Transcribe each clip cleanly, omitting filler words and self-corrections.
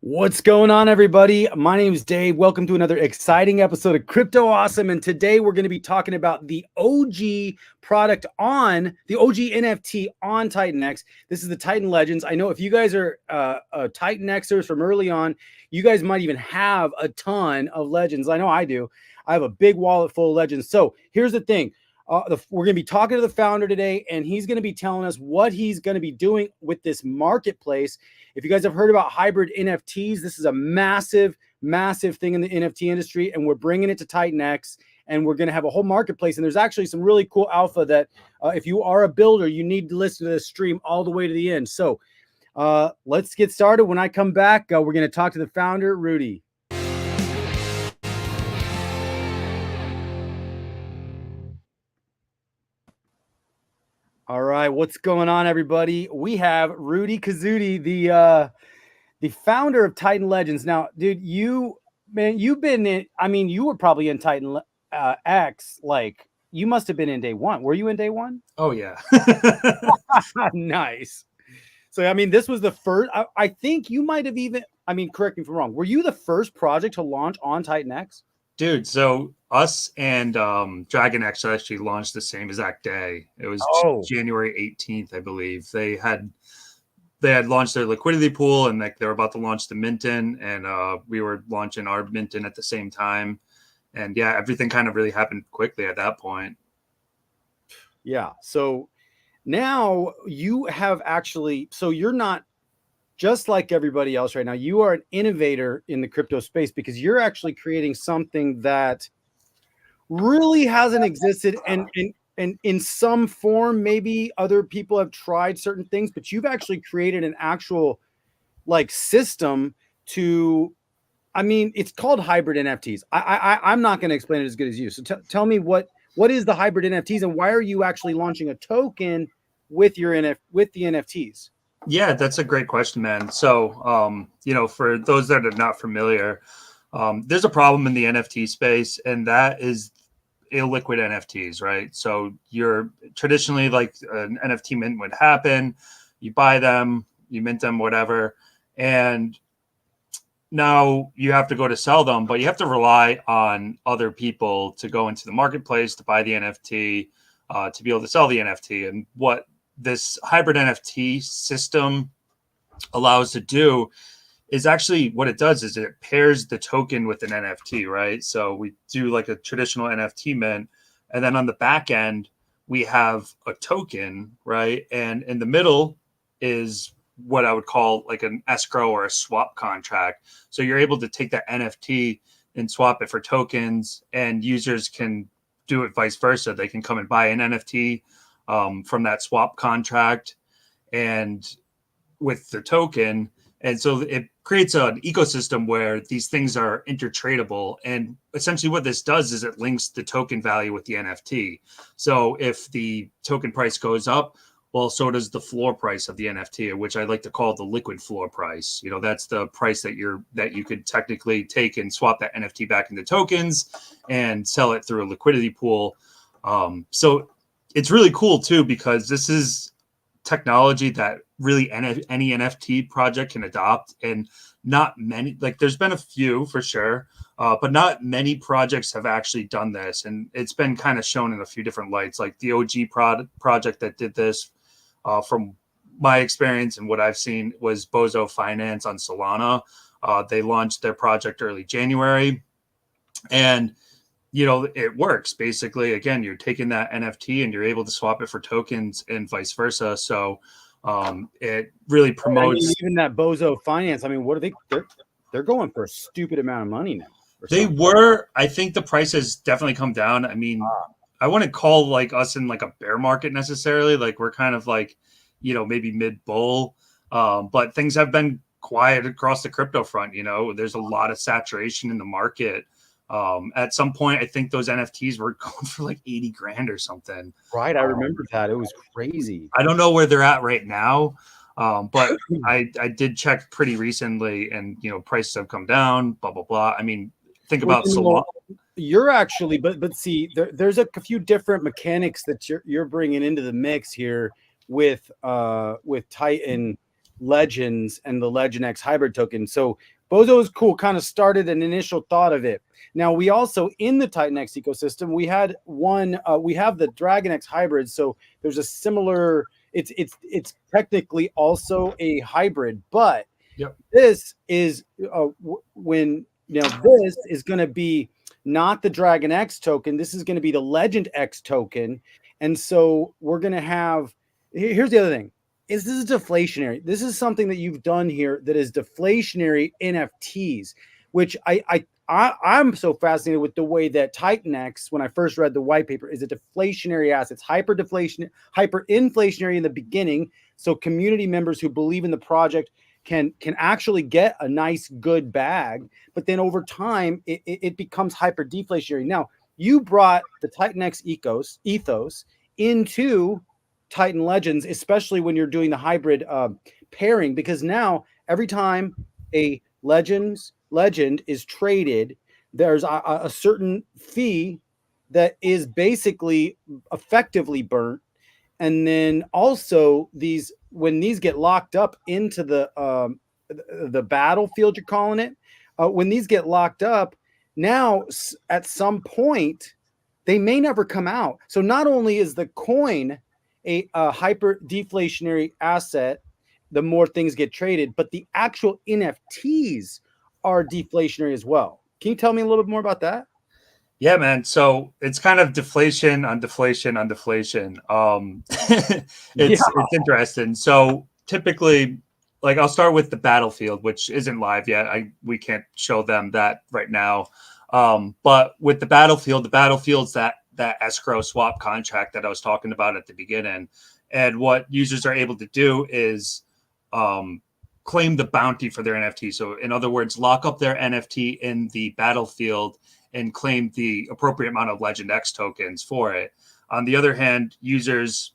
What's going on, everybody? My name is Dave. Welcome to another exciting episode of Crypto Awesome. And today we're going to be talking about the OG product on the OG NFT on TitanX. This is the Titan Legends. I know if you guys are Titan Xers from early on, you guys might even have a ton of Legends. I know I do. I have a big wallet full of Legends. So here's the thing. We're going to be talking to the founder today, and he's going to be telling us what he's going to be doing with this marketplace. If you guys have heard about hybrid NFTs, this is a massive, massive thing in the NFT industry, and we're bringing it to TitanX, and we're going to have a whole marketplace. And there's actually some really cool alpha that if you are a builder, you need to listen to this stream all the way to the end. So let's get started. When I come back, we're going to talk to the founder, Rudy. All right, what's going on, everybody? We have Rudy Kazudi, the founder of Titan Legends. Now, dude, you've been in. I mean, you were probably in Titan X. Like, you must have been in day one. Were you in day one? Oh yeah. Nice. So, I mean, this was the first. I think you might have even. I mean, correct me if I'm wrong. Were you the first project to launch on Titan X? Dude, so us and Dragon X actually launched the same exact day. It was January 18th, I believe. They had launched their liquidity pool, and like they were about to launch the Minton, and we were launching our Minton at the same time. And yeah, everything kind of really happened quickly at that point. Yeah. So now you have actually, so you're not just like everybody else right now. You are an innovator in the crypto space because you're actually creating something that really hasn't existed. And in some form, maybe other people have tried certain things, but you've actually created an actual like system to, I mean, it's called hybrid NFTs. I'm not going to explain it as good as you. So tell me what is the hybrid NFTs and why are you actually launching a token with your with the NFTs? Yeah, that's a great question, man. So, for those that are not familiar, there's a problem in the NFT space, and that is illiquid NFTs, right? So you're traditionally like an NFT mint would happen. You buy them, you mint them, whatever. And now you have to go to sell them, but you have to rely on other people to go into the marketplace to buy the NFT, to be able to sell the NFT. And what this hybrid NFT system allows to do is actually what it does is it pairs the token with an NFT, right? So we do like a traditional NFT mint, and then on the back end, we have a token, right? And in the middle is what I would call like an escrow or a swap contract. So you're able to take that NFT and swap it for tokens, and users can do it vice versa. They can come and buy an NFT from that swap contract and with the token. And so it creates an ecosystem where these things are intertradable. And essentially what this does is it links the token value with the NFT. So if the token price goes up, well, so does the floor price of the NFT, which I like to call the liquid floor price. That's the price that you could technically take and swap that NFT back into tokens and sell it through a liquidity pool. So it's really cool too, because this is technology that really any NFT project can adopt, and not many, like there's been a few for sure, but not many projects have actually done this. And it's been kind of shown in a few different lights, like the OG project that did this, from my experience and what I've seen, was Bozo Finance on Solana. They launched their project early January, and it works. Basically, again, you're taking that NFT and you're able to swap it for tokens and vice versa. So it really promotes. I mean, even that Bozo Finance. I mean, what are they? They're going for a stupid amount of money now. They were. I think the price has definitely come down. I mean, I wouldn't call like us in like a bear market necessarily. Like we're kind of like, maybe mid bull, but things have been quiet across the crypto front. There's a lot of saturation in the market. At some point, I think those NFTs were going for like 80 grand or something. Right. I remember that. It was crazy. I don't know where they're at right now. But I did check pretty recently, and, prices have come down, blah, blah, blah. I mean, think about Solana. You're actually, but see, there's a few different mechanics that you're bringing into the mix here with Titan Legends and the Legend X hybrid token. So Bozo is cool, kind of started an initial thought of it. Now we also, in the Titan X ecosystem, we had we have the Dragon X hybrid. So there's a similar, it's technically also a hybrid, but this is when, this is going to be not the Dragon X token. This is going to be the Legend X token. And so we're going to have, here's the other thing, is this is deflationary. This is something that you've done here that is deflationary NFTs, which I'm so fascinated with the way that Titan X, when I first read the white paper, is a deflationary asset. It's hyper inflationary in the beginning. So community members who believe in the project can actually get a nice, good bag, but then over time it becomes hyper deflationary. Now, you brought the Titan X ethos into Titan Legends, especially when you're doing the hybrid pairing, because now every time a legend is traded, there's a certain fee that is basically effectively burnt. And then also when these get locked up into the battlefield, you're calling it, when these get locked up, now at some point they may never come out. So not only is the coin a hyper deflationary asset, the more things get traded, but the actual NFTs are deflationary as well. Can you tell me a little bit more about that? Yeah, man. So it's kind of deflation on deflation on deflation. It's interesting. So typically, like, I'll start with the Battlefield, which isn't live yet. We can't show them that right now. But with the Battlefield's that escrow swap contract that I was talking about at the beginning. And what users are able to do is claim the bounty for their NFT. So in other words, lock up their NFT in the Battlefield and claim the appropriate amount of Legend X tokens for it. On the other hand, users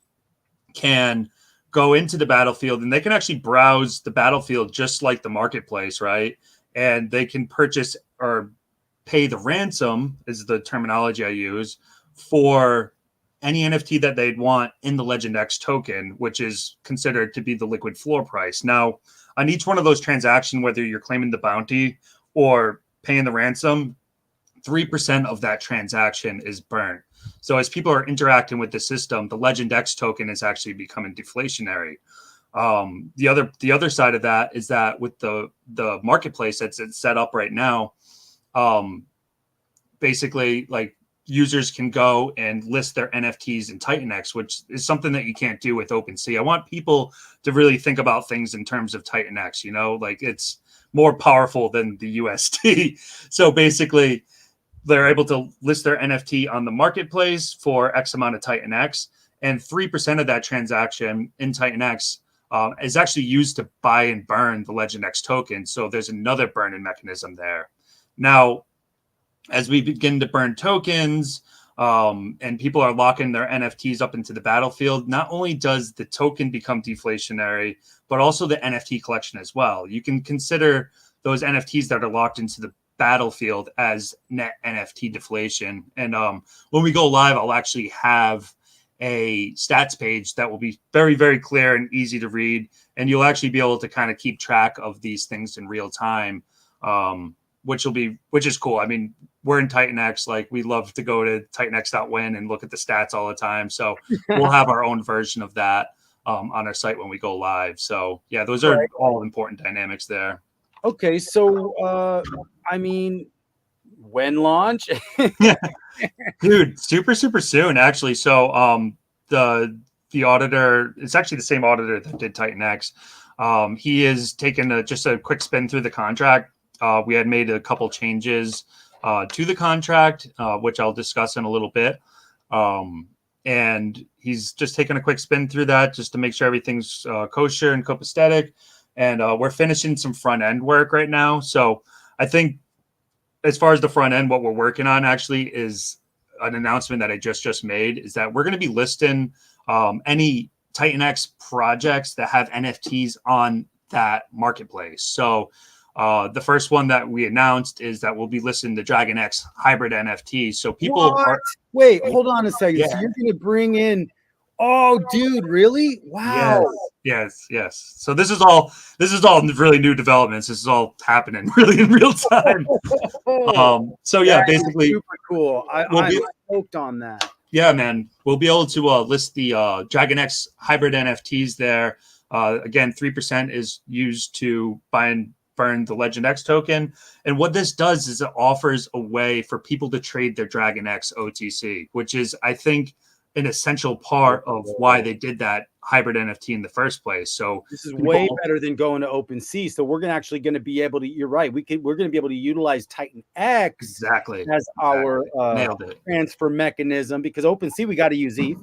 can go into the Battlefield and they can actually browse the Battlefield just like the marketplace, right? And they can purchase or pay the ransom, is the terminology I use, for any NFT that they'd want in the Legend X token, which is considered to be the liquid floor price. Now, on each one of those transactions, whether you're claiming the bounty or paying the ransom, 3% of that transaction is burnt. So as people are interacting with the system, the Legend X token is actually becoming deflationary. The other side of that is that with the marketplace that's set up right now, basically, like, users can go and list their NFTs in Titan X, which is something that you can't do with OpenSea. I want people to really think about things in terms of Titan X, like it's more powerful than the UST. So basically, they're able to list their NFT on the marketplace for X amount of Titan X, and 3% of that transaction in Titan X is actually used to buy and burn the Legend X token. So there's another burning mechanism there. Now, as we begin to burn tokens and people are locking their NFTs up into the Battlefield, not only does the token become deflationary, but also the NFT collection as well. You can consider those NFTs that are locked into the Battlefield as net NFT deflation. And when we go live, I'll actually have a stats page that will be very, very clear and easy to read. And you'll actually be able to kind of keep track of these things in real time, which is cool. I mean, we're in Titan X. Like, we love to go to titanx.win and look at the stats all the time. So we'll have our own version of that on our site when we go live. So yeah, those are all important dynamics there. Okay, so I mean, when launch? Dude, super soon, actually. So the auditor, it's actually the same auditor that did Titan X. He is taking just a quick spin through the contract. We had made a couple changes to the contract, which I'll discuss in a little bit. And he's just taking a quick spin through that just to make sure everything's kosher and copacetic. And we're finishing some front end work right now. So I think as far as the front end, what we're working on actually is an announcement that I just made, is that we're going to be listing any Titan X projects that have NFTs on that marketplace. So the first one that we announced is that we'll be listing the Dragon X hybrid NFT. So people Wait, hold on a second. Yeah. So you're going to bring in Oh, dude, really? Yes, Wow. yes. So this is all really new developments. This is all happening really in real time. Oh, So yeah, that is basically super cool. we'll I'm be stoked on that. yeah, man, we'll be able to list the Dragon X hybrid NFTs there. Again, 3% is used to buy and burn the Legend X token. And what this does is it offers a way for people to trade their Dragon X OTC, which is, I think, an essential part of why they did that hybrid NFT in the first place. So This is way people, better than going to OpenSea. So we're going to be able to. You're right. We're going to be able to utilize Titan X exactly, as our nailed it. transfer mechanism because OpenSea we got to use ETH.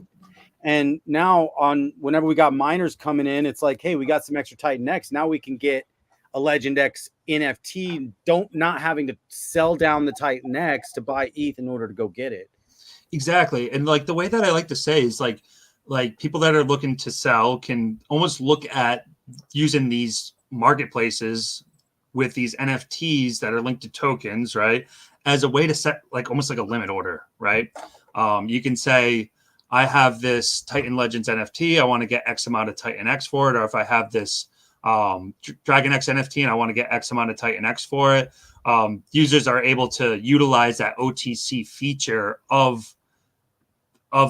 And now on whenever we got miners coming in, it's like, hey, we got some extra Titan X. Now we can get a Legend X NFT. Not having to sell down the Titan X to buy ETH in order to go get it. Exactly. And like the way that I like to say is like people that are looking to sell can almost look at using these marketplaces with these NFTs that are linked to tokens, right? As a way to set like almost like a limit order, right? You can say, I have this Titan Legends NFT, I want to get X amount of Titan X for it, or if I have this Dragon X NFT and I want to get X amount of Titan X for it. Users are able to utilize that OTC feature of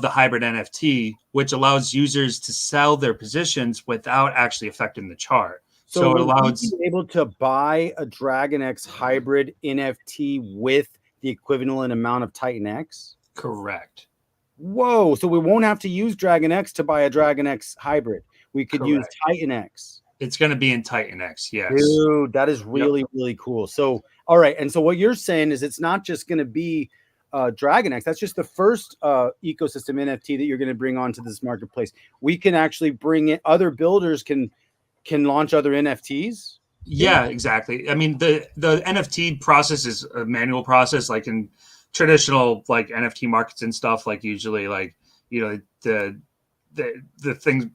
the hybrid NFT, which allows users to sell their positions without actually affecting the chart. So it will we allows be able to buy a Dragon X hybrid NFT with the equivalent amount of Titan X? correct. Whoa! So we won't have to use Dragon X to buy a Dragon X hybrid. We could use Correct. Titan X. It's going to be in Titan X. Yes. Dude, that is Yep. really, really cool. So, all right. And so what you're saying is it's not just going to be Dragon X. That's just the first ecosystem NFT that you're going to bring onto this marketplace. We can actually bring in other builders can launch other NFTs. Yeah, exactly. I mean, the NFT process is a manual process, like in traditional like NFT markets and stuff. Like usually, like the things,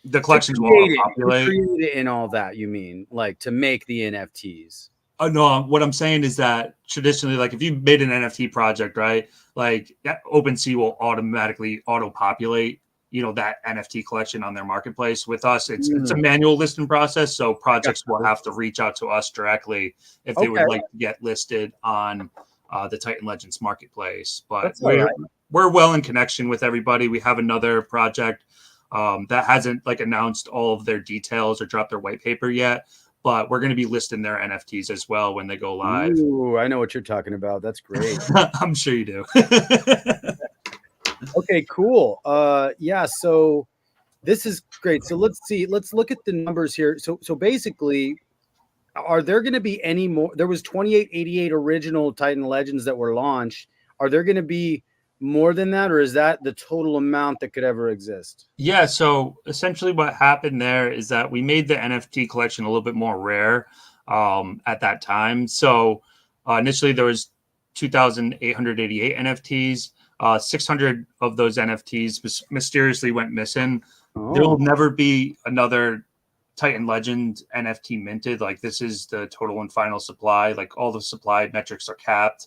the collections will To populate. create it and all that, you mean like to make the NFTs. No, what I'm saying is that traditionally, like if you made an NFT project, right, like OpenSea will automatically auto-populate, that NFT collection on their marketplace. With us, it's a manual listing process, so projects will have to reach out to us directly if they would like to get listed on the Titan Legends marketplace. But we're well in connection with everybody. We have another project that hasn't like announced all of their details or dropped their white paper yet. But we're going to be listing their NFTs as well when they go live. Ooh, I know what you're talking about. That's great. I'm sure you do. Okay, cool. Yeah, so this is great. So let's see. Let's look at the numbers here. So basically, are there going to be any more? There was 2888 original Titan Legends that were launched. Are there going to be more than that, or is that the total amount that could ever exist? Yeah, so essentially what happened there is that we made the NFT collection a little bit more rare at that time. So initially there was 2,888 NFTs. 600 of those NFTs mysteriously went missing. There will never be another Titan Legend NFT minted. Like this is the total and final supply. Like all the supply metrics are capped,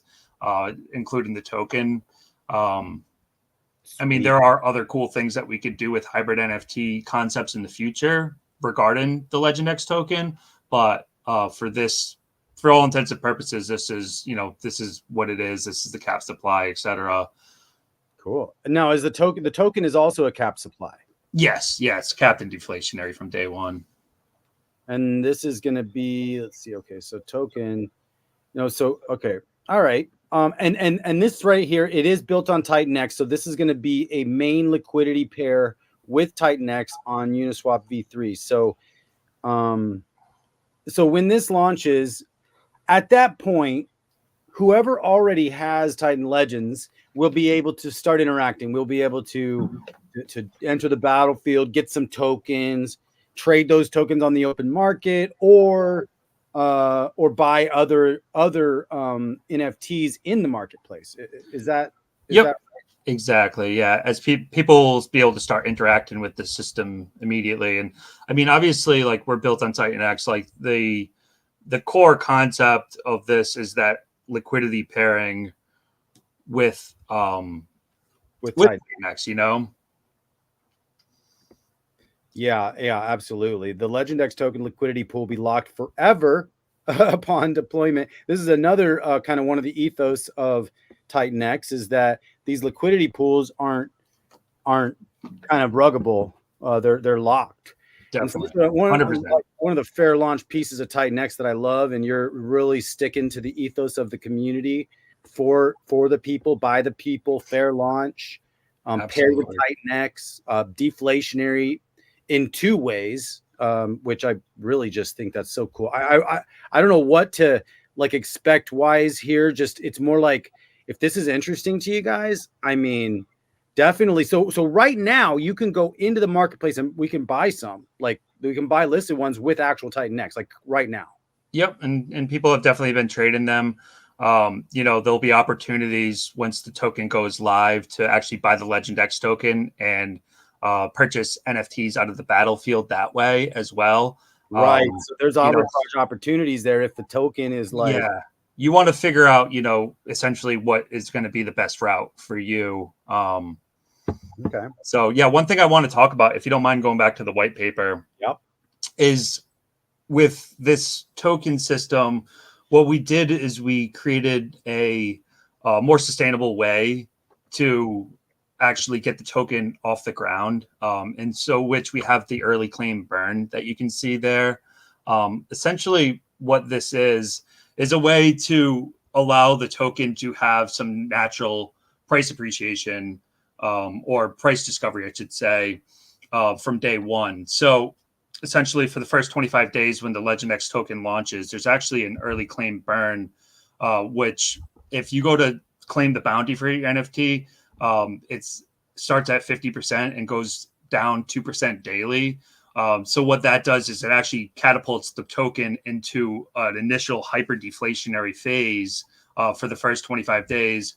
including the token. I mean, there are other cool things that we could do with hybrid NFT concepts in the future regarding the Legend X token, but for all intents and purposes, this is what it is. This is the cap supply, etc. Cool. Now, is the token is also a cap supply? Yes, capped and deflationary from day one. And this is going to be, let's see. Okay, so token. Okay, all right. And this right here, it is built on Titan X. So this is going to be a main liquidity pair with Titan X on Uniswap V3. So, so when this launches, at that point, whoever already has Titan Legends will be able to start interacting. We'll be able to enter the battlefield, get some tokens, trade those tokens on the open market, or buy other NFTs in the marketplace. Is that? Yep. That exactly. Yeah. As people be able to start interacting with the system immediately. And I mean, obviously, like we're built on Titan X, like the core concept of this is that liquidity pairing with Titan X, Yeah, absolutely. The LegendX token liquidity pool will be locked forever upon deployment. This is another kind of one of the ethos of Titan X is that these liquidity pools aren't kind of ruggable. They're locked. And so this Definitely. is $100. one of the fair launch pieces of Titan X that I love, and you're really sticking to the ethos of the community for the people, by the people, fair launch, paired with Absolutely. Titan X, deflationary in two ways, which I really just think that's so cool. I don't know what to like expect wise here. Just it's more like if this is interesting to you guys, I mean, definitely. So right now you can go into the marketplace and we can buy some. Like we can buy listed ones with actual Titan X, like right now. Yep, and people have definitely been trading them. There'll be opportunities once the token goes live to actually buy the Legend X token and purchase NFTs out of the battlefield that way as well. Right. So there's You know, arbitrage opportunities there if the token is like, yeah, you want to figure out, essentially what is going to be the best route for you. okay. So yeah, one thing I want to talk about, if you don't mind going back to the white paper, Yep. is with this token system, what we did is we created a more sustainable way to actually get the token off the ground. And so, which we have the early claim burn that you can see there. Essentially, what this is a way to allow the token to have some natural price appreciation or price discovery, I should say, from day one. So essentially for the first 25 days when the Legend X token launches, there's actually an early claim burn, which if you go to claim the bounty for your NFT, it starts at 50% and goes down 2% daily. So what that does is it actually catapults the token into an initial hyper deflationary phase for the first 25 days.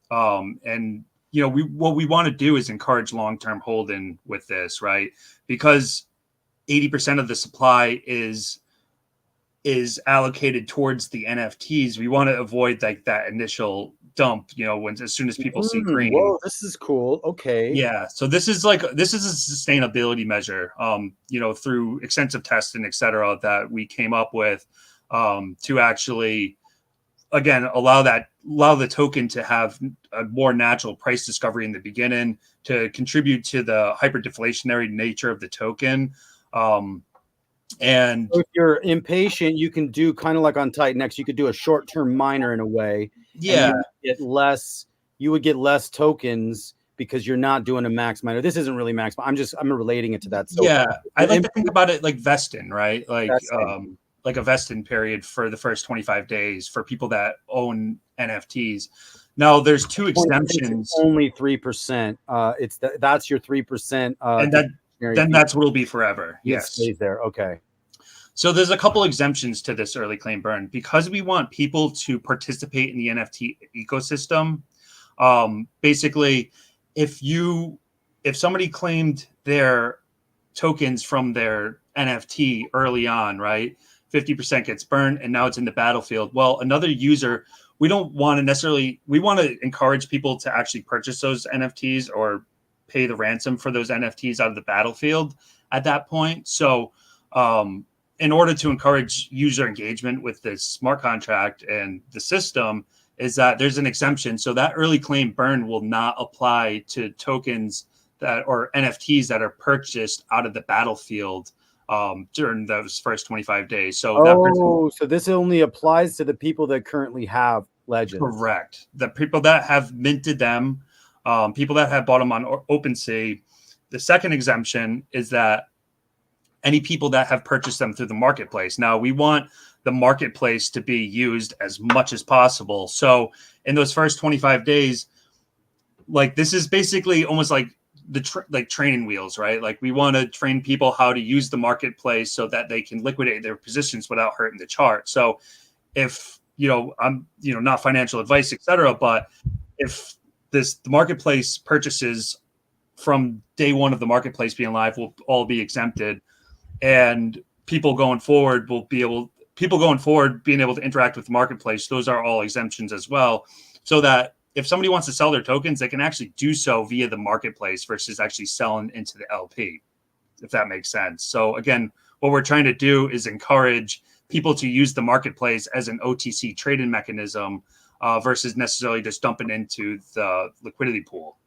And what we want to do is encourage long-term holding with this, right? Because 80% of the supply is allocated towards the NFTs. We want to avoid like that initial dump, when as soon as people see green. Whoa, this is cool. Okay. Yeah. So this is a sustainability measure, through extensive testing, et cetera, that we came up with to actually again allow the token to have a more natural price discovery in the beginning to contribute to the hyper deflationary nature of the token. And So if you're impatient, you can do kind of like on Titan X, you could do a short-term miner in a way, and yeah, you would get less tokens because you're not doing a max miner. This isn't really max, but I'm relating it to that. So yeah, I like to think about it like vesting, right? vesting. Like a vesting period for the first 25 days for people that own NFTs. Now there's two exemptions. Only 3%. That's your 3%. And then that's what it'll be forever. It Yes. stays there. Okay. So there's a couple exemptions to this early claim burn because we want people to participate in the NFT ecosystem. Basically, if somebody claimed their tokens from their NFT early on, right? 50% gets burned and now it's in the battlefield. Well, another user, we want to encourage people to actually purchase those NFTs or pay the ransom for those NFTs out of the battlefield at that point. So, in order to encourage user engagement with this smart contract and the system, is that there's an exemption. So that early claim burn will not apply to tokens or NFTs that are purchased out of the battlefield during those first 25 days. So so this only applies to the people that currently have Legends. Correct. The people that have minted them, people that have bought them on OpenSea. The second exemption is that any people that have purchased them through the marketplace. Now, we want the marketplace to be used as much as possible. So in those first 25 days, like this is basically almost like like training wheels, right? Like we want to train people how to use the marketplace so that they can liquidate their positions without hurting the chart. So if, I'm, not financial advice, et cetera, but if the marketplace purchases from day one of the marketplace being live will all be exempted, and people going forward being able to interact with the marketplace, those are all exemptions as well, so that if somebody wants to sell their tokens, they can actually do so via the marketplace versus actually selling into the LP. if that makes sense. So again, what we're trying to do is encourage people to use the marketplace as an OTC trading mechanism versus necessarily just dumping into the liquidity pool.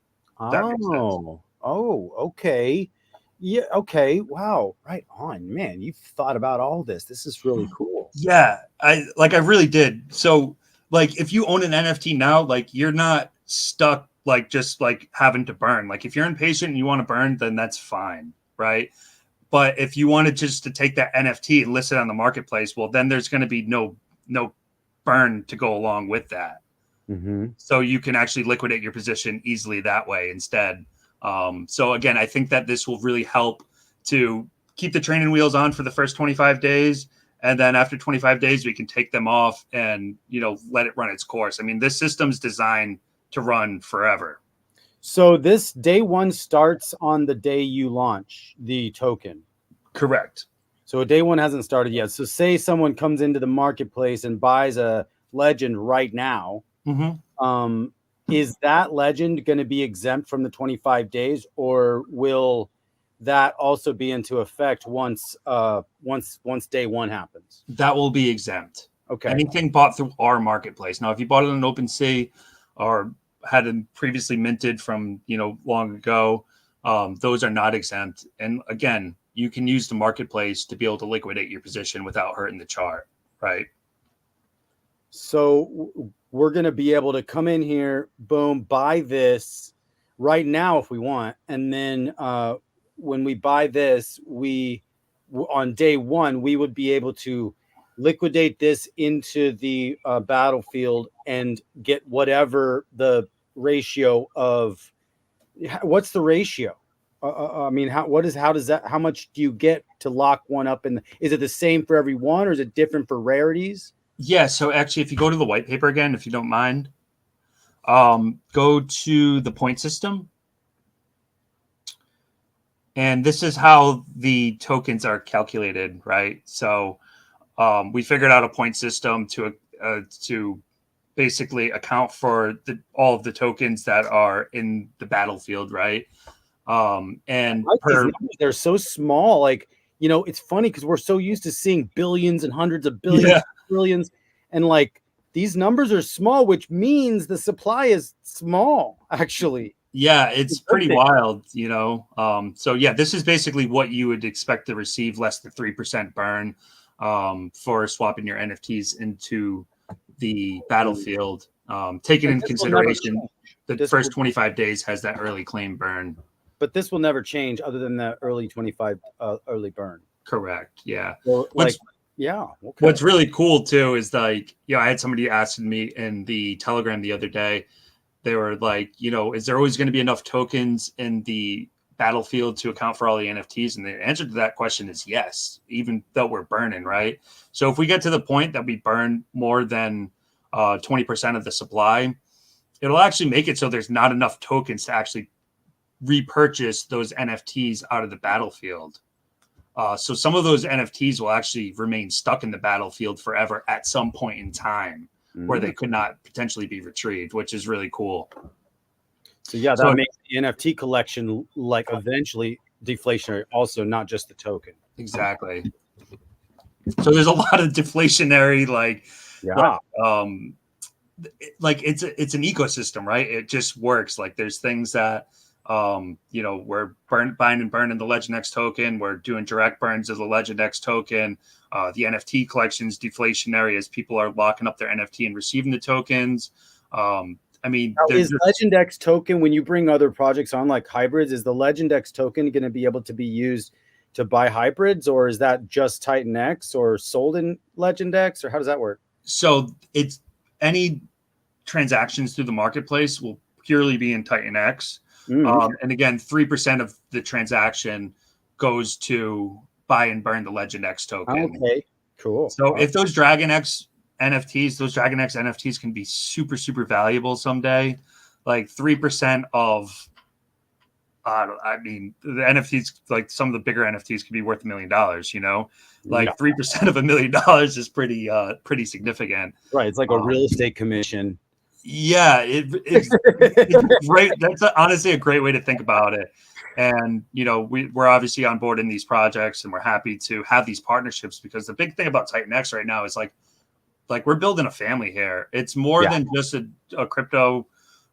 Okay. Yeah, okay. Wow. Right on, man. You've thought about all this. This is really cool. Yeah, I really did. So like if you own an NFT now, like you're not stuck like just like having to burn. Like if you're impatient and you want to burn, then that's fine, right? But if you wanted just to take that NFT and list it on the marketplace, well, then there's going to be no burn to go along with that. Mm-hmm. So you can actually liquidate your position easily that way instead. So again, I think that this will really help to keep the training wheels on for the first 25 days. And then after 25 days, we can take them off and, let it run its course. I mean, this system's designed to run forever. So this day one starts on the day you launch the token. Correct. So day one hasn't started yet. So say someone comes into the marketplace and buys a legend right now. Mm-hmm. Is that legend going to be exempt from the 25 days, or will that also be into effect once day one happens? That will be exempt. Okay. Anything bought through our marketplace. Now, if you bought it on OpenSea or had it previously minted from long ago, those are not exempt. And again, you can use the marketplace to be able to liquidate your position without hurting the chart, right? So we're going to be able to come in here, boom, buy this right now if we want, and then when we buy this, on day one we would be able to liquidate this into the battlefield and get whatever the ratio of. What's the ratio? I mean, how much do you get to lock one up? And is it the same for every one, or is it different for rarities? Yeah. So actually, if you go to the white paper again, if you don't mind, go to the point system. And this is how the tokens are calculated, right? So we figured out a point system to basically account for all of the tokens that are in the battlefield, right? And they're so small. Like, it's funny because we're so used to seeing billions and hundreds of billions, trillions, and like these numbers are small, which means the supply is small, actually. Yeah, it's pretty wild, So yeah, this is basically what you would expect to receive, less than 3% burn for swapping your NFTs into the battlefield. Taking into consideration the first 25 days has that early claim burn. But this will never change other than the early 25 early burn. Correct. Yeah. So, yeah. Okay. What's really cool too is I had somebody asking me in the Telegram the other day. They were like, is there always going to be enough tokens in the battlefield to account for all the NFTs? And the answer to that question is yes, even though we're burning, right? So if we get to the point that we burn more than 20% of the supply, it'll actually make it so there's not enough tokens to actually repurchase those NFTs out of the battlefield. So some of those NFTs will actually remain stuck in the battlefield forever at some point in time where they could not potentially be retrieved, which is really cool. So yeah, that makes the NFT collection like eventually deflationary also, not just the token. Exactly. So there's a lot of deflationary, it's an ecosystem, right? It just works. Like there's things that we're buying and burning the Legend X token. We're doing direct burns of the Legend X token. The NFT collection is deflationary as people are locking up their NFT and receiving the tokens. Is Legend X token, when you bring other projects on like hybrids, is the Legend X token going to be able to be used to buy hybrids, or is that just Titan X or sold in Legend X, or how does that work? So it's any transactions through the marketplace will purely be in Titan X. And again, 3% of the transaction goes to buy and burn the Legend X token. Okay, cool. So if those Dragon X NFTs can be super, super valuable someday. Like 3% of, the NFTs, like some of the bigger NFTs could be worth $1 million, Like 3% of $1 million is pretty significant. Right. It's like a real estate commission. Yeah, it's great. That's honestly a great way to think about it. And, we're obviously on board in these projects, and we're happy to have these partnerships, because the big thing about Titan X right now is like we're building a family here. It's more than just a crypto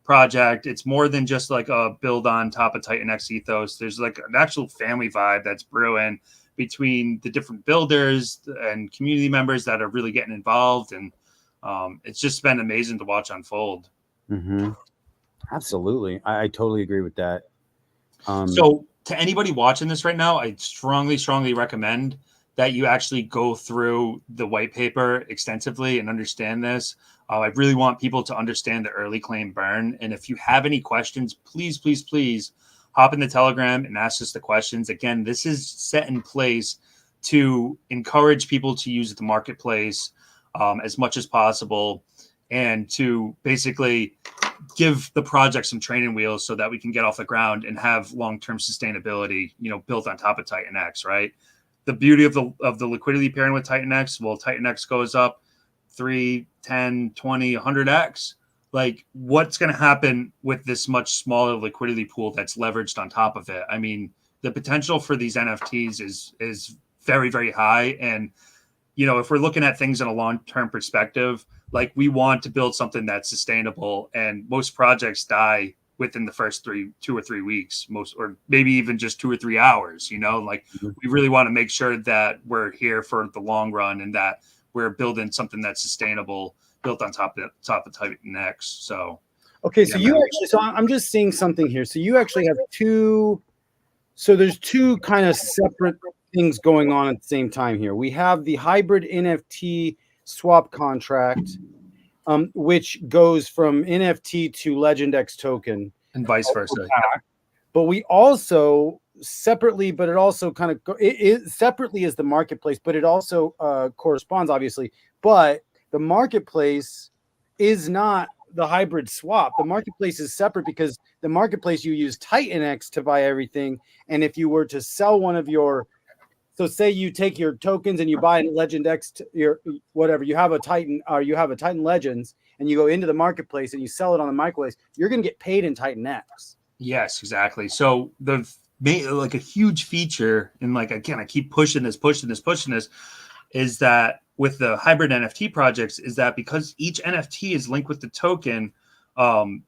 project. It's more than just like a build on top of Titan X ethos. There's like an actual family vibe that's brewing between the different builders and community members that are really getting involved. And it's just been amazing to watch unfold. Mm-hmm. Absolutely. I totally agree with that. So to anybody watching this right now, I strongly recommend that you actually go through the white paper extensively and understand this. I really want people to understand the early claim burn. And if you have any questions, please hop in the Telegram and ask us the questions. Again, this is set in place to encourage people to use the marketplace as much as possible, and to basically give the project some training wheels so that we can get off the ground and have long-term sustainability, built on top of Titan X, right? The beauty of the liquidity pairing with Titan X, well, Titan X goes up 3, 10, 20, 100x. Like, what's going to happen with this much smaller liquidity pool that's leveraged on top of it? I mean, the potential for these NFTs is very, very high. And, if we're looking at things in a long-term perspective, like, we want to build something that's sustainable, and most projects die within the first 2 or 3 weeks, or maybe even just 2 or 3 hours. We really want to make sure that we're here for the long run, and that we're building something that's sustainable, built on top of Titan X. So, okay. So I'm just seeing something here. So you actually have there's two kind of separate things going on at the same time here. We have the hybrid NFT swap contract, which goes from NFT to LegendX token, and vice versa. But we also separately, but it also kind of it separately is the marketplace, but it also corresponds, obviously. But the marketplace is not the hybrid swap. The marketplace is separate, because the marketplace, you use Titan X to buy everything, and if you were to sell one of your, so say you take your tokens and you buy a Legend X, your whatever, you have a Titan, or you have a Titan Legends, and you go into the marketplace and you sell it on the marketplace, you're going to get paid in Titan X. Yes, exactly. So like a huge feature, and like, again, I keep pushing this, is that with the hybrid NFT projects, is that because each NFT is linked with the token,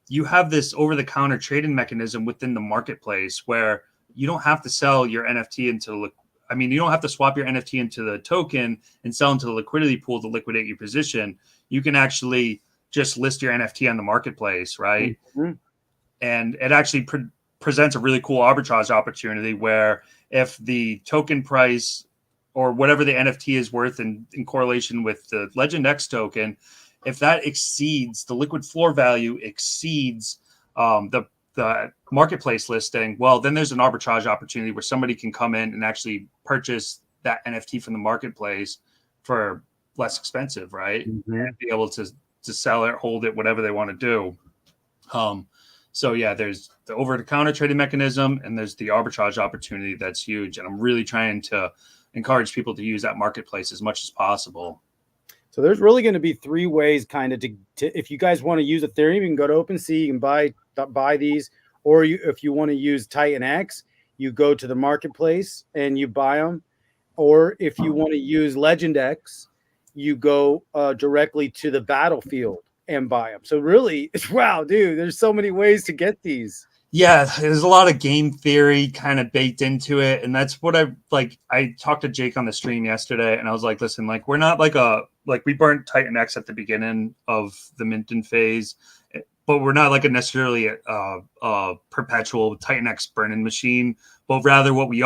you have this over-the-counter trading mechanism within the marketplace, where you don't have to sell your NFT you don't have to swap your NFT into the token and sell into the liquidity pool to liquidate your position. You can actually just list your NFT on the marketplace, right? Mm-hmm. And it actually presents a really cool arbitrage opportunity, where if the token price, or whatever the NFT is worth in correlation with the Legend X token, if that exceeds the liquid floor value, exceeds the marketplace listing, well, then there's an arbitrage opportunity where somebody can come in and actually purchase that NFT from the marketplace for less expensive, right? Mm-hmm. And be able to sell it, hold it, whatever they want to do. So yeah, there's the over-the-counter trading mechanism, and there's the arbitrage opportunity that's huge. And I'm really trying to encourage people to use that marketplace as much as possible. So there's really going to be 3 ways kind of to if you guys want to use Ethereum, you can go to OpenSea, you can buy these, or if you want to use Titan X, you go to the marketplace and you buy them. Or if you want to use Legend X, you go directly to the battlefield and buy them. So really, wow, dude, there's so many ways to get these. Yeah, there's a lot of game theory kind of baked into it. And that's what I talked to Jake on the stream yesterday, and I was like, listen, like, we're not we burnt Titan X at the beginning of the minting phase, but we're not like necessarily a perpetual Titan X burning machine, but rather what we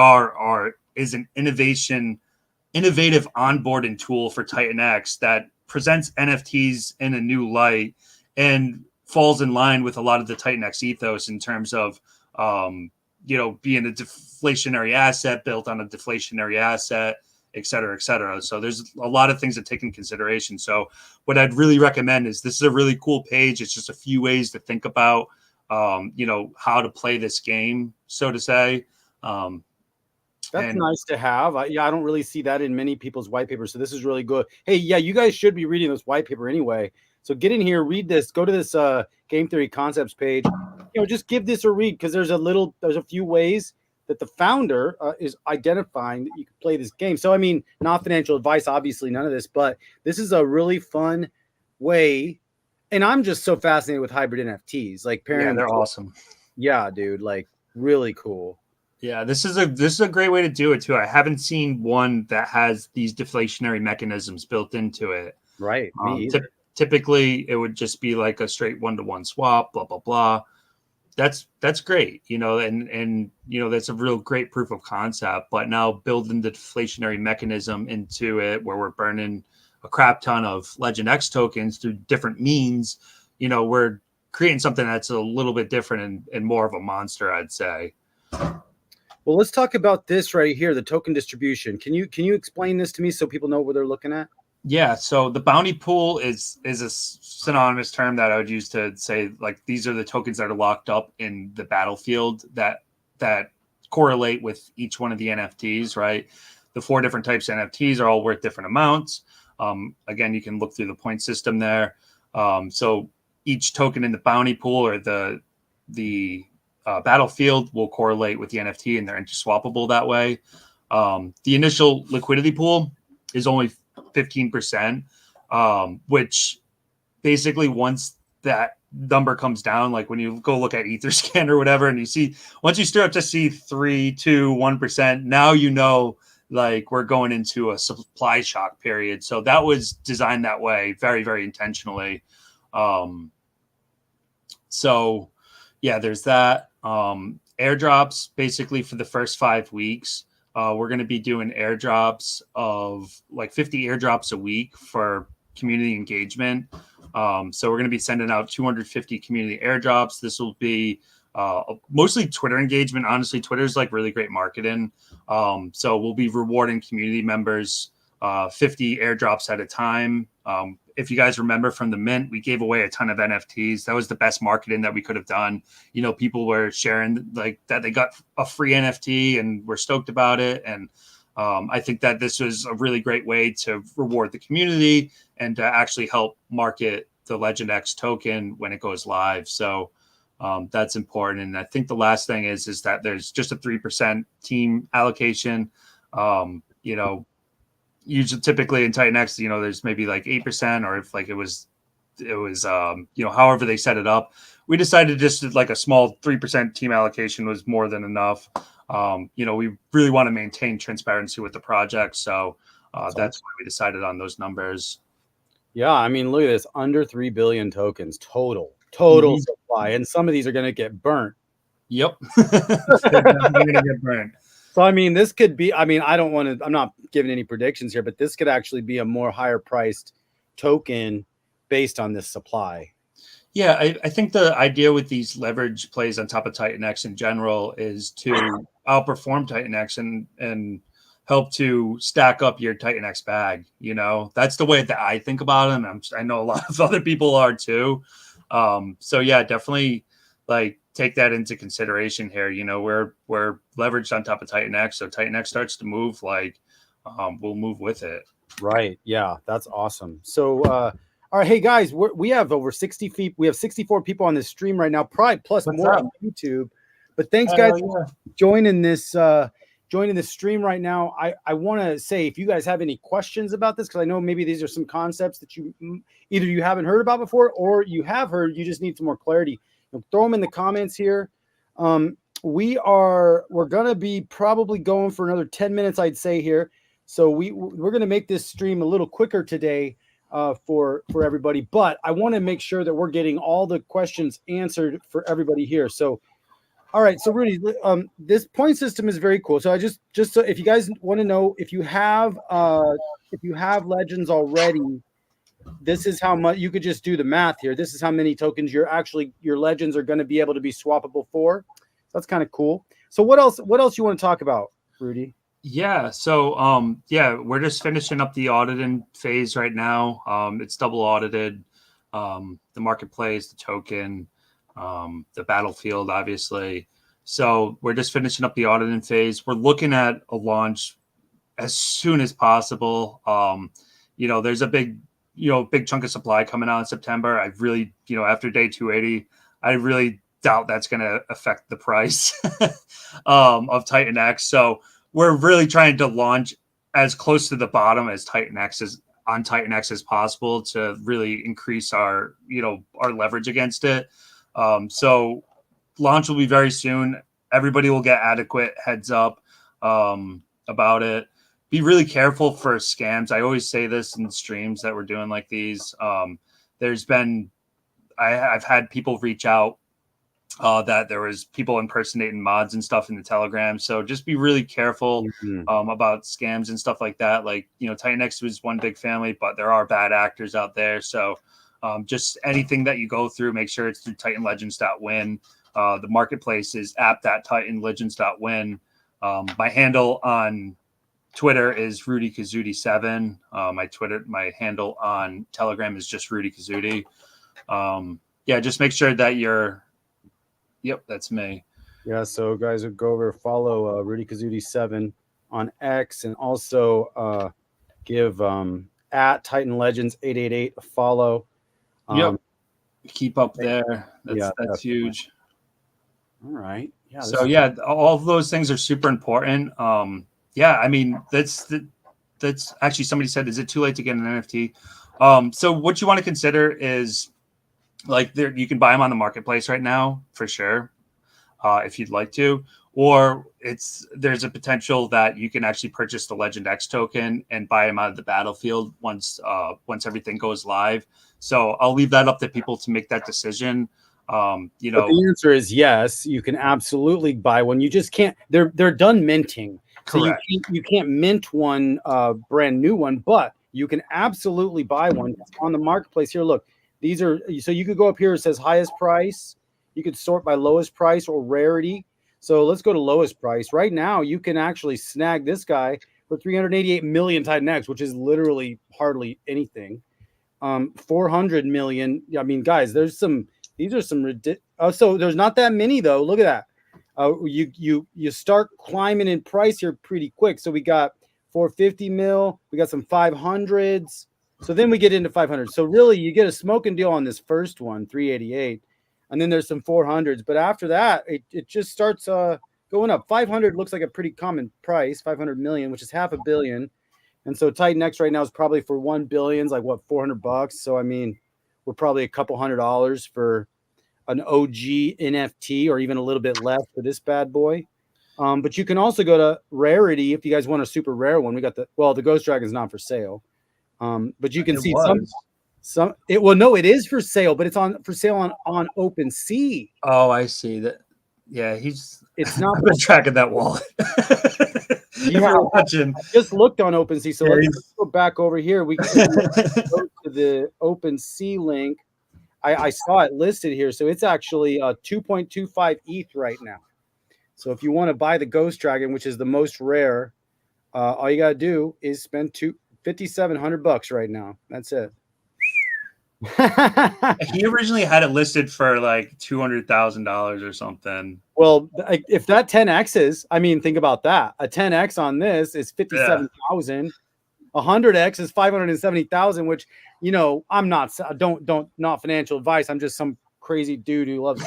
is an innovative onboarding tool for Titan X that presents NFTs in a new light, and falls in line with a lot of the Titan X ethos in terms of, being a deflationary asset built on a deflationary asset, et cetera, et cetera. So there's a lot of things to take in consideration. So what I'd really recommend is, this is a really cool page. It's just a few ways to think about, how to play this game, so to say. That's nice to have. I don't really see that in many people's white papers. So this is really good. Hey, yeah, you guys should be reading this white paper anyway. So get in here, read this, go to this Game Theory Concepts page, just give this a read, because there's a few ways that the founder is identifying that you can play this game. So, I mean, not financial advice, obviously, none of this, but this is a really fun way. And I'm just so fascinated with hybrid NFTs, like pairing. Yeah, they're awesome. Yeah, dude, like really cool. Yeah, this is a great way to do it too. I haven't seen one that has these deflationary mechanisms built into it. Right. Me either. Typically, it would just be like a straight 1-to-1 swap, blah blah blah. That's great, and that's a real great proof of concept. But now building the deflationary mechanism into it, where we're burning a crap ton of Legend X tokens through different means, we're creating something that's a little bit different and more of a monster, I'd say. Well, let's talk about this right here, the token distribution. Can you explain this to me so people know what they're looking at? Yeah, so the bounty pool is a synonymous term that I would use to say, like, these are the tokens that are locked up in the battlefield that correlate with each one of the NFTs, right? The 4 different types of NFTs are all worth different amounts. Again, you can look through the point system there. So each token in the bounty pool or the battlefield will correlate with the NFT, and they're interswappable that way. The initial liquidity pool is only 15%, which basically once that number comes down, like when you go look at Etherscan or whatever, and you see, once you start to see 3, 2, 1%, now like we're going into a supply shock period. So that was designed that way very, very intentionally. So yeah, there's that. Airdrops basically for the first 5 weeks. We're going to be doing airdrops of like 50 airdrops a week for community engagement. So we're going to be sending out 250 community airdrops. This will be mostly Twitter engagement. Honestly, Twitter's like really great marketing. So we'll be rewarding community members 50 airdrops at a time. If you guys remember from the Mint, we gave away a ton of NFTs. That was the best marketing that we could have done. People were sharing like that they got a free NFT and were stoked about it. And I think that this was a really great way to reward the community and to actually help market the Legend X token when it goes live. So that's important. And I think the last thing is that there's just a 3% team allocation. Usually typically in Titan X, there's maybe like 8%, or if like it was however they set it up. We decided just like a small 3% team allocation was more than enough. We really want to maintain transparency with the project. So that's why we decided on those numbers. Yeah, I mean, look at this, under 3 billion tokens total supply. And some of these are going to get burnt. Yep. They're definitely going to get burnt. So, I mean, this could be, I'm not giving any predictions here, but this could actually be a more higher priced token based on this supply. Yeah, I think the idea with these leverage plays on top of Titan X in general is to outperform Titan X and help to stack up your Titan X bag. That's the way that I think about it. And I know a lot of other people are too. So yeah, definitely like take that into consideration here. We're leveraged on top of Titan X. So Titan X starts to move, we'll move with it. Right. Yeah, that's awesome. So, all right, hey guys, we have over 60 feet. We have 64 people on this stream right now, probably plus What's more up? on YouTube. But thanks, guys, for joining this stream right now. I want to say, if you guys have any questions about this, because I know maybe these are some concepts that either you haven't heard about before, or you have heard, you just need some more clarity. Throw them in the comments here. We're gonna be probably going for another 10 minutes, I'd say here. So we're gonna make this stream a little quicker today for everybody. But I want to make sure that we're getting all the questions answered for everybody here. So, all right. So Rudy, this point system is very cool. So I just so if you guys want to know, if you have legends already, this is how much you could just do the math here. This is how many tokens your legends are going to be able to be swappable for. So that's kind of cool. So what else you want to talk about, Rudy? Yeah. So, we're just finishing up the auditing phase right now. It's double audited, the marketplace, the token, the battlefield, obviously. So we're just finishing up the auditing phase. We're looking at a launch as soon as possible. There's a big chunk of supply coming out in September. I really, after day 280, I really doubt that's going to affect the price of Titan X. So we're really trying to launch as close to the bottom as Titan X is on Titan X as possible to really increase our, our leverage against it. So launch will be very soon. Everybody will get adequate heads up about it. Be really careful for scams. I always say this in streams that we're doing like these. There's been, I've had people reach out that there was people impersonating mods and stuff in the Telegram. So just be really careful about scams and stuff like that. Like, Titan X was one big family, but there are bad actors out there. So just anything that you go through, make sure it's through TitanLegends.win. The marketplace is app.titanlegends.win. My handle on Twitter is Rudy Kazuti 7. My handle on Telegram is just Rudy Kazuti. Just make sure that you're. Yep, that's me. Yeah, so guys would go over, follow Rudy Kazuti 7 on X, and also give at Titan Legends 888 a follow. Keep up there. That's huge. All right. Yeah. So all of those things are super important. I mean, that's actually, somebody said, is it too late to get an NFT? So what you want to consider is, like, you can buy them on the marketplace right now for sure, if you'd like to, or there's a potential that you can actually purchase the Legend X token and buy them out of the battlefield once everything goes live. So I'll leave that up to people to make that decision. But the answer is yes, you can absolutely buy one. You just can't. They're done minting. Correct. So you can't mint one brand new one, but you can absolutely buy one on the marketplace. Here, look. These are, so you could go up here, it says highest price. You could sort by lowest price or rarity. So let's go to lowest price. Right now, you can actually snag this guy for 388 million Titan X, which is literally hardly anything. 400 million. I mean, guys, these are some ridiculous. So there's not that many though. Look at that. You start climbing in price here pretty quick. So we got 450 mil. We got some 500s. So then we get into 500. So really, you get a smoking deal on this first one, 388, and then there's some 400s. But after that, it just starts going up. 500 looks like a pretty common price, 500 million, which is $500 million. And so Titan X right now is probably for 1 billion, like what, $400. So I mean, we're probably a couple $100 for an OG NFT, or even a little bit less for this bad boy. But you can also go to rarity if you guys want a super rare one. We got the Ghost Dragon's not for sale. But you can see it is for sale, but it's for sale on OpenSea. Oh, I see that. Yeah, it's not I've been tracking that wallet. I just looked on OpenSea. So let's go back over here. We can go to the OpenSea link. I saw it listed here. So it's actually 2.25 ETH right now. So if you want to buy the Ghost Dragon, which is the most rare, all you got to do is spend $5,700 right now. That's it. He originally had it listed for like $200,000 or something. Well, if that 10X I mean, think about that. A 10X on this is 57,000. 100X is 570,000, which, I'm not financial advice. I'm just some crazy dude who loves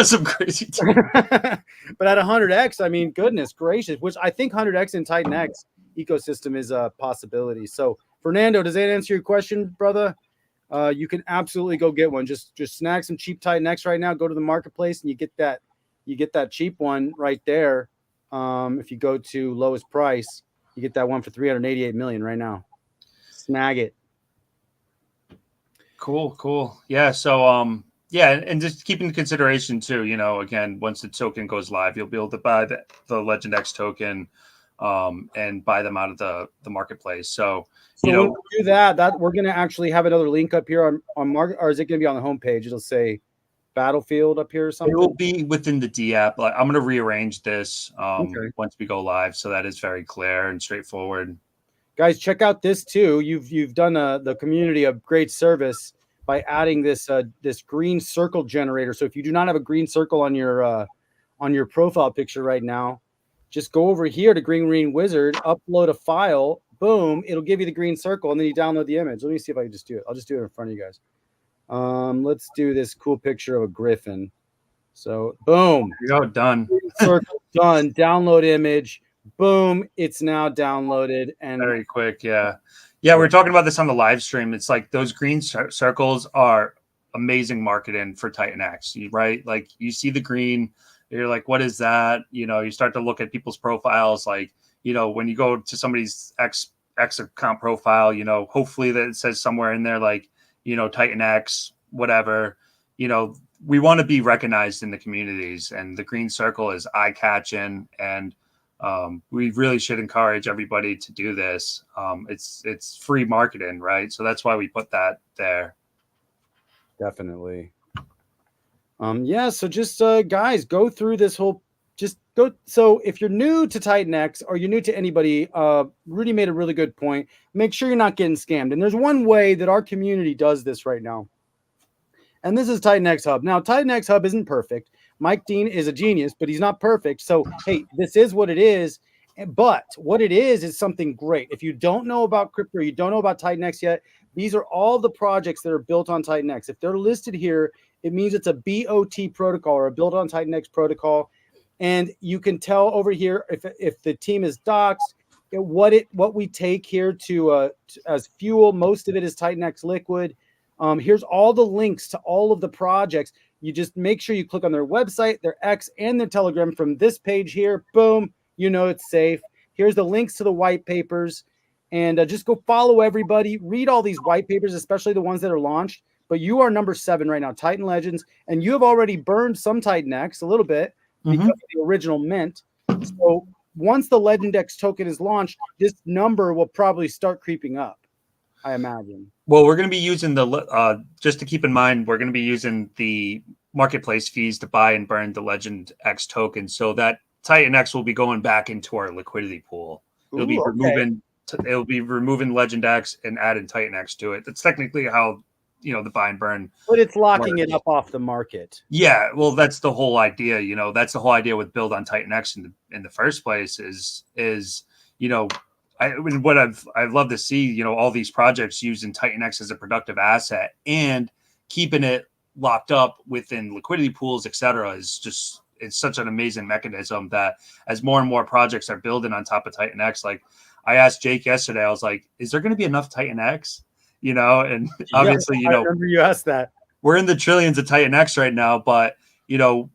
some crazy dude. But at 100X, I mean, goodness gracious, which I think 100X in Titan X ecosystem is a possibility. So Fernando, does that answer your question, brother? You can absolutely go get one. Just snag some cheap Titan X right now. Go to the marketplace and you get that cheap one right there. If you go to lowest price, you get that one for 388 million right now. Snag it. Cool. Yeah. So and just keep in consideration too, again, once the token goes live, you'll be able to buy the Legend X token and buy them out of the marketplace. So when we do that we're going to actually have another link up here on market, or is it going to be on the homepage? It'll say Battlefield up here or something. It will be within the D app. Like, I'm going to rearrange this once we go live, so that is very clear and straightforward. Guys, check out this too. You've done the community a great service by adding this green circle generator. So if you do not have a green circle on your profile picture right now, just go over here to Green Wizard, upload a file, boom, it'll give you the green circle, and then you download the image. Let me see if I can just do it. I'll just do it in front of you guys. Let's do this cool picture of a griffin. So boom, There you go, done. circle done. Download image. Boom, it's now downloaded and Very quick. Yeah. Yeah. We were talking about this on the live stream. It's like those green circles are amazing marketing for Titan X, right? Like you see the green, you're like, what is that? You know, you start to look at people's profiles. Like, you know, when you go to somebody's X account profile, you know, hopefully that it says somewhere in there, like, you know, Titan X, whatever, you know, we want to be recognized in the communities, and the green circle is eye catching, and we really should encourage everybody to do this. It's free marketing, right? So that's why we put that there. definitely. Yeah, so just guys, go through this whole just go. So if you're new to Titan X or you're new to anybody, Rudy made a really good point. Make sure you're not getting scammed. And there's one way that our community does this right now. And this is Titan X Hub. Now, Titan X Hub isn't perfect. Mike Dean is a genius, but he's not perfect. So, hey, this is what it is. But what it is something great. If you don't know about crypto, you don't know about Titan X yet, these are all the projects that are built on Titan X. If they're listed here, it means it's a BOT protocol or a built on Titan X protocol. And you can tell over here if the team is doxed, what we take here to as fuel. Most of it is Titan X liquid. Here's all the links to all of the projects. You just make sure you click on their website, their X, and their Telegram from this page here. Boom, you know it's safe. Here's the links to the white papers. And just go follow everybody. Read all these white papers, especially the ones that are launched. But you are number 7 right now, Titan Legends. And you have already burned some Titan X a little bit because of the original mint. So once the Legend X token is launched, this number will probably start creeping up, I imagine. Well, we're going to be using just to keep in mind, we're going to be using the marketplace fees to buy and burn the Legend X token. So that Titan X will be going back into our liquidity pool. It'll be removing Legend X and adding Titan X to it. That's technically how, you know, the buy and burn. But it's locking it up off the market. Yeah, well, that's the whole idea. You know, that's the whole idea with build on Titan X in the first place is you know, what I'd love to see, you know, all these projects using Titan X as a productive asset and keeping it locked up within liquidity pools, et cetera, is just, it's such an amazing mechanism that as more and more projects are building on top of Titan X, like I asked Jake yesterday, I was like, is there going to be enough Titan X? You know, and obviously, you know, I remember you asked that. We're in the trillions of Titan X right now, but, you know,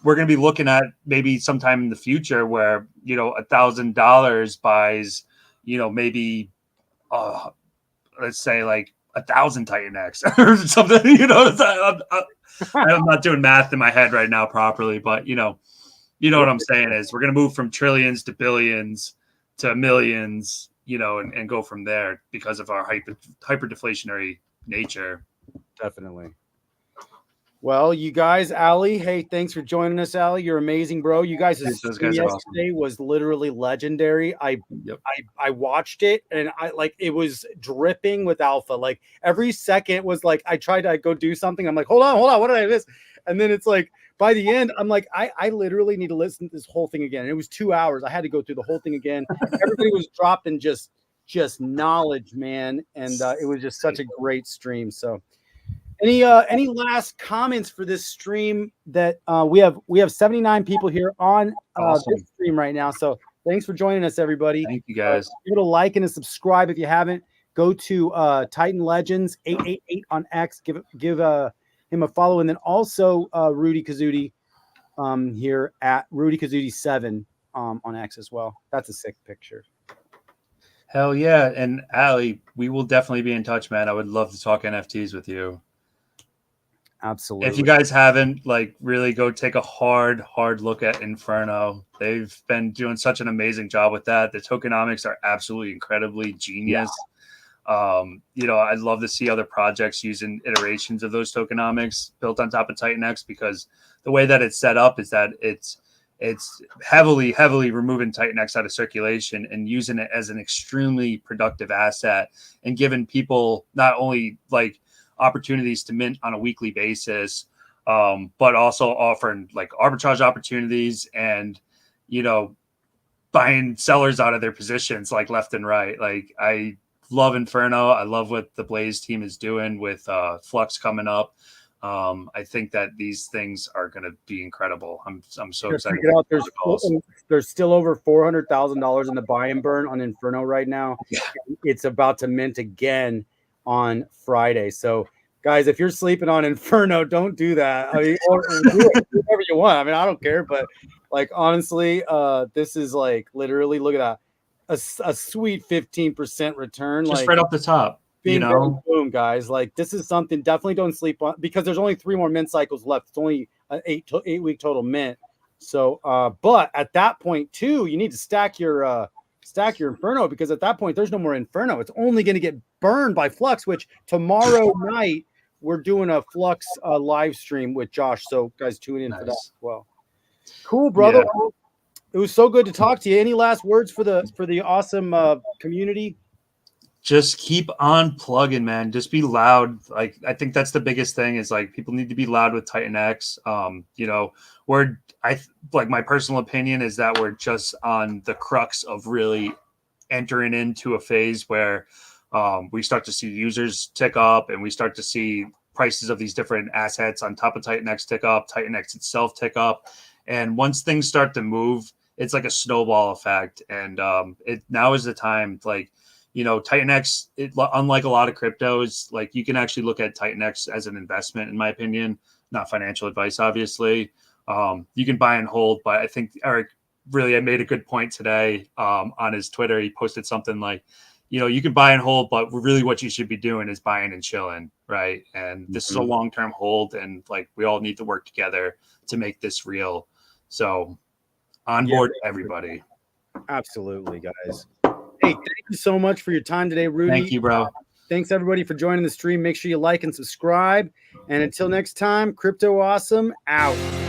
we're going to be looking at maybe sometime in the future where, you know, $1,000 buys, you know, maybe, let's say like 1,000 Titan X or something, you know, I'm not doing math in my head right now properly, but you know what I'm saying is we're going to move from trillions to billions to millions, you know, and go from there because of our hyper deflationary nature. Definitely. Well, you guys, Ali, hey, thanks for joining us, Ali. You're amazing, bro. You guys' stream yesterday was literally legendary. I watched it and it was dripping with alpha. Like every second was like I tried to go do something. I'm like, hold on, what did I miss? And then it's like by the end, I'm like, I literally need to listen to this whole thing again. And it was 2 hours. I had to go through the whole thing again. Everybody was dropping just knowledge, man. And it was just such a great stream. So any last comments for this stream that we have 79 people here on this stream right now. So thanks for joining us, everybody. Thank you, guys. Give it a like and a subscribe if you haven't. Go to Titan Legends 888 on X. Give him a follow, and then also Rudy Kazuti here at Rudy Kazuti 7 on X as well. That's a sick picture. Hell yeah! And Ali, we will definitely be in touch, man. I would love to talk NFTs with you. Absolutely. If you guys haven't, like, really go take a hard look at Inferno. They've been doing such an amazing job with that. The tokenomics are absolutely incredibly genius. Yeah. You know, I'd love to see other projects using iterations of those tokenomics built on top of Titan X, because the way that it's set up is that it's heavily removing Titan X out of circulation and using it as an extremely productive asset and giving people not only like opportunities to mint on a weekly basis, but also offering like arbitrage opportunities and, you know, buying sellers out of their positions like left and right. Like I love Inferno. I love what the Blaze team is doing with Flux coming up. I think that these things are going to be incredible. I'm so Check excited. it out. Protocols. There's still over $400,000 in the buy and burn on Inferno right now. Yeah. It's about to mint again on Friday. So, guys, if you're sleeping on Inferno, don't do that. I mean, or do whatever you want. I mean, I don't care, but like honestly, this is like literally look at that, a sweet 15% return, Just like right off the top. bing, You know, boom, guys. Like this is something definitely don't sleep on because there's only 3 more mint cycles left. It's only an 8-week total mint. So, but at that point too, you need to stack your Inferno because at that point there's no more Inferno. It's only going to get burned by Flux. Which tomorrow night we're doing a Flux live stream with Josh. So guys, tune in for that as well. Cool, brother. Yeah. Well, it was so good to talk to you. Any last words for the awesome community? Just keep on plugging, man. Just be loud. Like I think that's the biggest thing is like people need to be loud with Titan X. You know, like my personal opinion is that we're just on the crux of really entering into a phase where we start to see users tick up and we start to see prices of these different assets on top of Titan X tick up, Titan X itself tick up. And once things start to move, it's like a snowball effect. And now is the time, like, you know, Titan X, unlike a lot of cryptos, like you can actually look at Titan X as an investment, in my opinion, not financial advice, obviously. You can buy and hold, but I think Eric really made a good point today on his Twitter. He posted something like, you know, you can buy and hold, but really what you should be doing is buying and chilling, right? And this is a long-term hold, and like we all need to work together to make this real. So on board, everybody. Absolutely, guys. Hey, thank you so much for your time today, Rudy. Thank you, bro. Thanks, everybody, for joining the stream. Make sure you like and subscribe. And until next time, Crypto Awesome out.